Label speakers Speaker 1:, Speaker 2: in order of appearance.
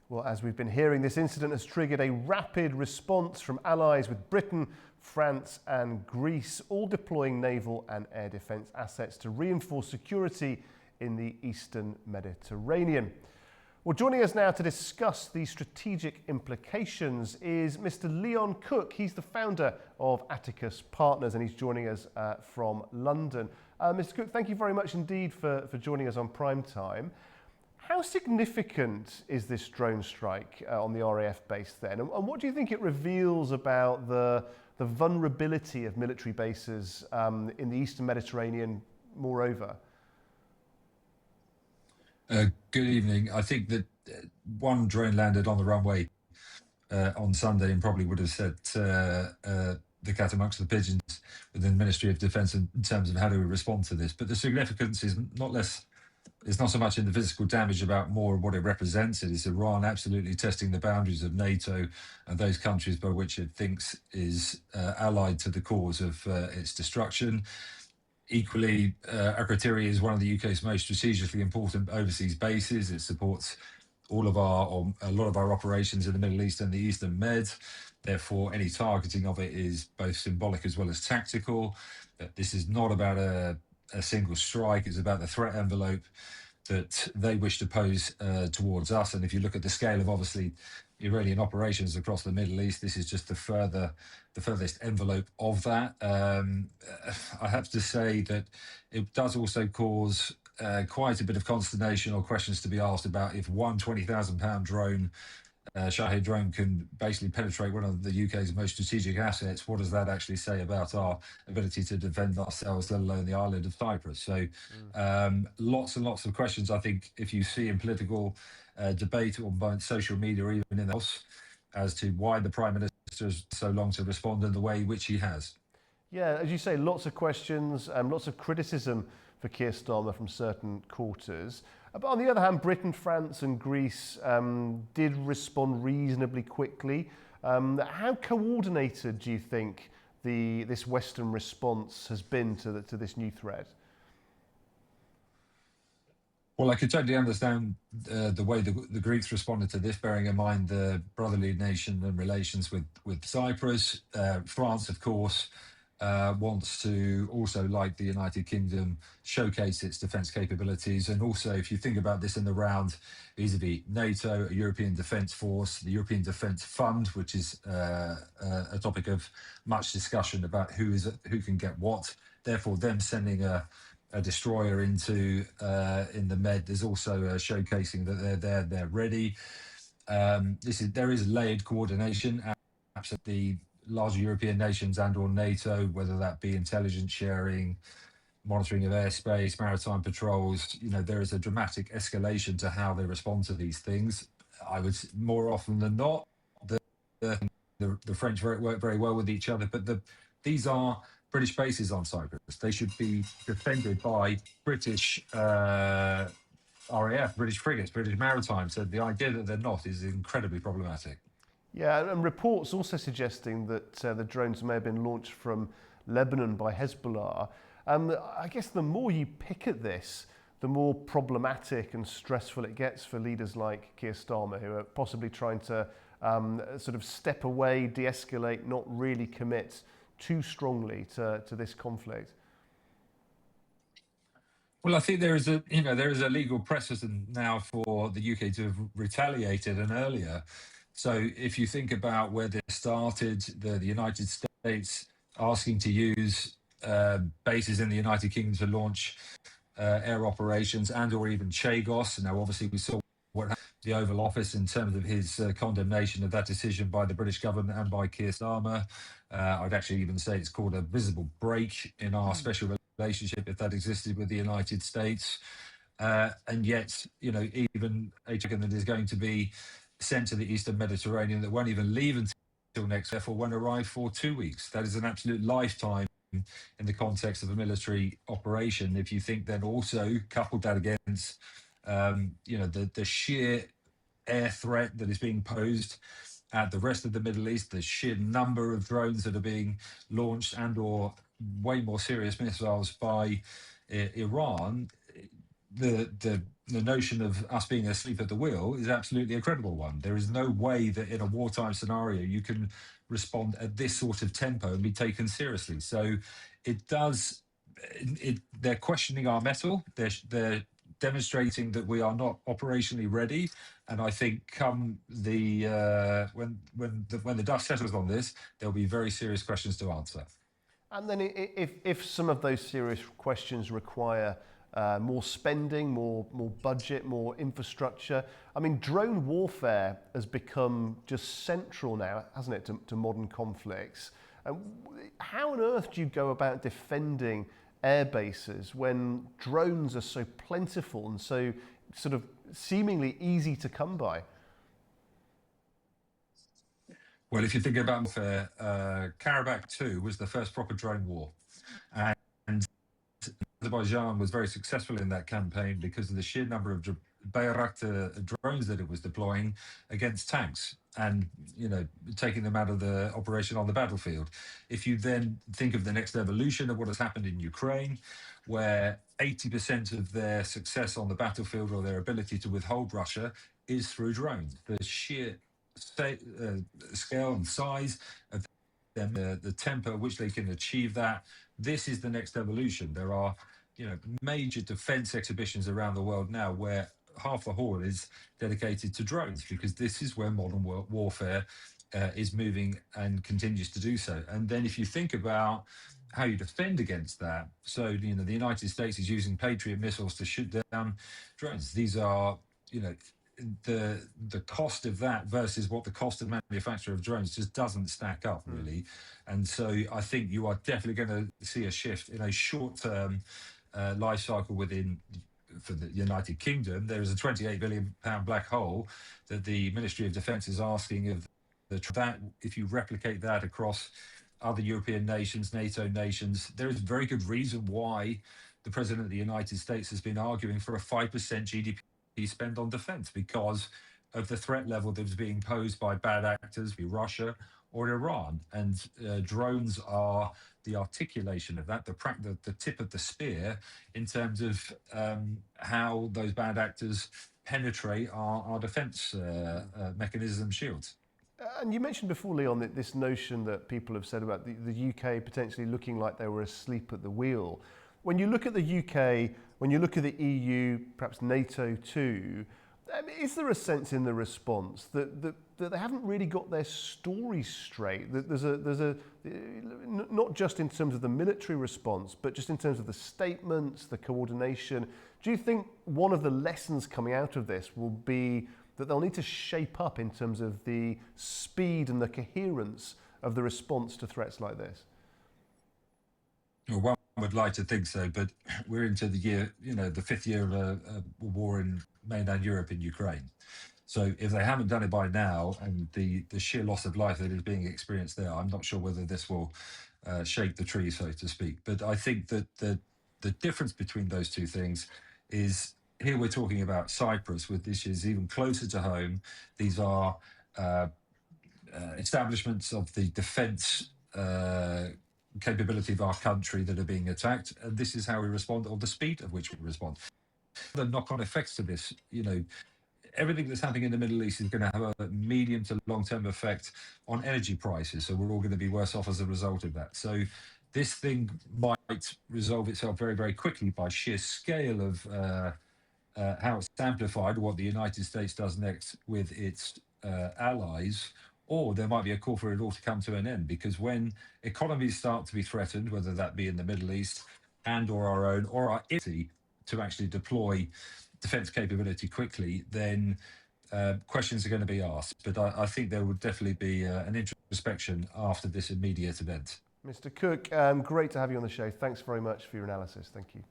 Speaker 1: Well, as we've been hearing, this incident has triggered a rapid response from allies with Britain, France and Greece, all deploying naval and air defence assets to reinforce security in the Eastern Mediterranean. Well, joining us now to discuss the strategic implications is Mr. Leon Cook. He's the founder of Atticus Partners and he's joining us from London. Mr. Cook, thank you very much indeed for joining us on Prime Time. How significant is this drone strike on the RAF base then? And what do you think it reveals about the vulnerability of military bases in the Eastern Mediterranean moreover?
Speaker 2: Good evening. I think that one drone landed on the runway on Sunday and probably would have set the cat amongst the pigeons within the Ministry of Defence in terms of how do we respond to this. But the significance is it's not so much in the physical damage, about more what it represents. It is Iran absolutely testing the boundaries of NATO and those countries by which it thinks is allied to the cause of its destruction. Equally, Akrotiri is one of the UK's most strategically important overseas bases. It supports all of or a lot of our operations in the Middle East and the Eastern Med. Therefore, any targeting of it is both symbolic as well as tactical. This is not about a single strike. It's about the threat envelope that they wish to pose towards us. And if you look at the scale of obviously Iranian operations across the Middle East, this is just the furthest envelope of that. I have to say that it does also cause quite a bit of consternation or questions to be asked about if one 20,000-pound drone, Shahed drone, can basically penetrate one of the UK's most strategic assets. What does that actually say about our ability to defend ourselves, let alone the island of Cyprus? So lots and lots of questions, I think, if you see in political debate on social media or even in the House, as to why the Prime Minister is so long to respond in the way in which he has.
Speaker 1: Yeah, as you say, lots of questions, lots of criticism for Keir Starmer from certain quarters. But on the other hand, Britain, France and Greece did respond reasonably quickly. How coordinated do you think this Western response has been to this new threat?
Speaker 2: Well, I could totally understand the way the Greeks responded to this, bearing in mind the brotherly nation and relations with Cyprus. France, of course, wants to also, like the United Kingdom, showcase its defence capabilities. And also, if you think about this in the round, vis-a-vis NATO, a European Defence Force, the European Defence Fund, which is a topic of much discussion about who can get what. Therefore, them sending a destroyer into in the Med is also showcasing that they're ready. There is layered coordination. Absolutely. Larger European nations and or NATO, whether that be intelligence sharing, monitoring of airspace, maritime patrols, there is a dramatic escalation to how they respond to these things. I would, more often than not, the French work very well with each other, but these are British bases on Cyprus. They should be defended by British RAF, British frigates, British maritime. So the idea that they're not is incredibly problematic.
Speaker 1: Yeah, and reports also suggesting that the drones may have been launched from Lebanon by Hezbollah. I guess the more you pick at this, the more problematic and stressful it gets for leaders like Keir Starmer, who are possibly trying to sort of step away, de-escalate, not really commit too strongly to this conflict.
Speaker 2: Well, I think there is a legal precedent now for the UK to have retaliated, and earlier. So if you think about where this started, the United States asking to use bases in the United Kingdom to launch air operations and or even Chagos. Now, obviously, we saw what happened at the Oval Office in terms of his condemnation of that decision by the British government and by Keir Starmer. I'd actually even say it's called a visible break in our special relationship, if that existed, with the United States. And yet, even a chicken that is going to be sent to the Eastern Mediterranean that won't even leave until next, therefore won't arrive for 2 weeks. That is an absolute lifetime in the context of a military operation. If you think then also coupled that against, the sheer air threat that is being posed at the rest of the Middle East, the sheer number of drones that are being launched and or way more serious missiles by Iran, the notion of us being asleep at the wheel is absolutely a credible one. There is no way that in a wartime scenario you can respond at this sort of tempo and be taken seriously. So it does. They're questioning our mettle. They're demonstrating that we are not operationally ready. And I think come the when the dust settles on this, there'll be very serious questions to answer.
Speaker 1: And then if some of those serious questions require more spending, more budget, more infrastructure. I mean, drone warfare has become just central now, hasn't it, to modern conflicts. How on earth do you go about defending air bases when drones are so plentiful and so sort of seemingly easy to come by?
Speaker 2: Well, if you think about warfare, Karabakh 2 was the first proper drone war. And Azerbaijan was very successful in that campaign because of the sheer number of Bayraktar drones that it was deploying against tanks and, you know, taking them out of the operation on the battlefield. If you then think of the next evolution of what has happened in Ukraine, where 80% of their success on the battlefield or their ability to withhold Russia is through drones. The sheer scale and size of them, the tempo at which they can achieve that. This is the next evolution. There are, you know, major defense exhibitions around the world now where half the hall is dedicated to drones because this is where modern warfare is moving and continues to do so. And then if you think about how you defend against that, so, you know, the United States is using Patriot missiles to shoot down drones. These are, you know, the cost of that versus what the cost of manufacture of drones just doesn't stack up really. And so I think you are definitely going to see a shift in a short-term life cycle for the United Kingdom. There is a £28 billion black hole that the Ministry of Defence is asking of that. If you replicate that across other European nations, NATO nations, there is very good reason why the President of the United States has been arguing for a 5% GDP spend on defense because of the threat level that is being posed by bad actors, be Russia or Iran. And drones are the articulation of that, the tip of the spear in terms of how those bad actors penetrate our defense mechanism shields.
Speaker 1: And you mentioned before, Leon, that this notion that people have said about the UK potentially looking like they were asleep at the wheel. When you look at the UK, when you look at the EU, perhaps NATO too, is there a sense in the response that they haven't really got their story straight? That there's not just in terms of the military response, but just in terms of the statements, the coordination. Do you think one of the lessons coming out of this will be that they'll need to shape up in terms of the speed and the coherence of the response to threats like this?
Speaker 2: Well, one would like to think so, but we're into the year, you know, the fifth year of a war in mainland Europe in Ukraine. So if they haven't done it by now, and the sheer loss of life that is being experienced there, I'm not sure whether this will shake the tree, so to speak. But I think that the difference between those two things is here we're talking about Cyprus with issues even closer to home. These are establishments of the defence capability of our country that are being attacked. And this is how we respond, or the speed at which we respond. The knock-on effects to this, you know, everything that's happening in the Middle East is going to have a medium to long-term effect on energy prices. So we're all going to be worse off as a result of that. So this thing might resolve itself very, very quickly by sheer scale of how it's amplified, what the United States does next with its allies, or there might be a call for it all to come to an end, because when economies start to be threatened, whether that be in the Middle East and or our own, or our ability to actually deploy defense capability quickly, then questions are going to be asked. But I think there would definitely be an introspection after this immediate event.
Speaker 1: Mr. Cook, great to have you on the show. Thanks very much for your analysis. Thank you.